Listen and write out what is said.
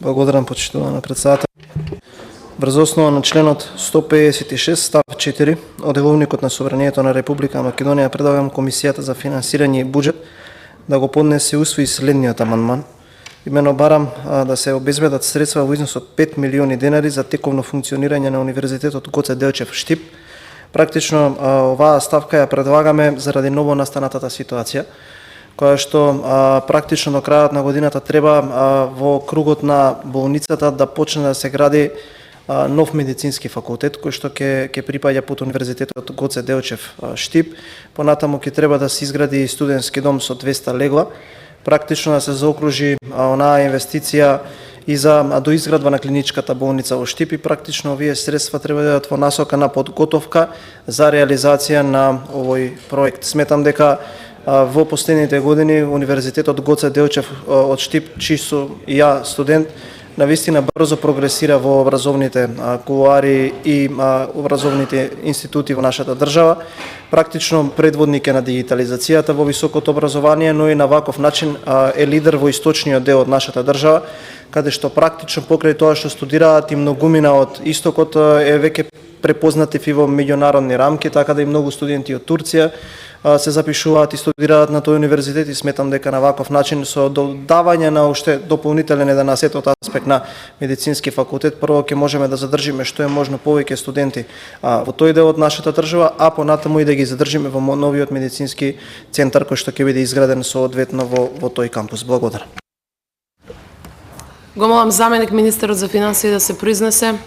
Благодарам, почитувана председател. Врз основа на членот 156 став 4 од Деловникот на Собранието на Република Македонија предлагам Комисијата за финансирање и буџет да го поднесе и усвои следниот амандман. Имено барам да се обезбедат средства во износ од 5 милиони денари за тековно функционирање на Универзитетот Гоце Делчев Штип. Практично оваа ставка ја предлагаме заради ново настанатата ситуација, која што практично до крајот на годината треба во кругот на болницата да почне да се гради нов медицински факултет кој што ќе припаѓа под Универзитетот Гоце Делчев Штип. Понатаму ќе треба да се изгради студентски дом со 200 легла. Практично да се заокружи онаа инвестиција и за доизградба на клиничката болница во Штип и практично овие средства треба да бидат во насока на подготовка за реализација на овој проект. Сметам дека во последните години Универзитетот Гоце Делчев од Штип, чиј сум и ја студент, навистина брзо прогресира во образовните кулуари и образовните институти во нашата држава. Практично предводник е на дигитализацијата во високото образование, но и на ваков начин е лидер во источниот дел од нашата држава, каде што практично покрај тоа што студираат и многумина од истокот е веќе препознати и во меѓународни рамки, така да и многу студенти од Турција се запишуваат и студираат на тој универзитет и сметам дека на ваков начин со додавање на уште дополнителен еден асет аспект на медицински факултет, прво ќе можеме да задржиме што е можно повеќе студенти во тој дел од нашата држава, а понатаму и да ги задржиме во новиот медицински центар кој што ќе биде изграден соодветно во тој кампус. Благодарам. Го молам заменик министерот за финансии да се произнесе.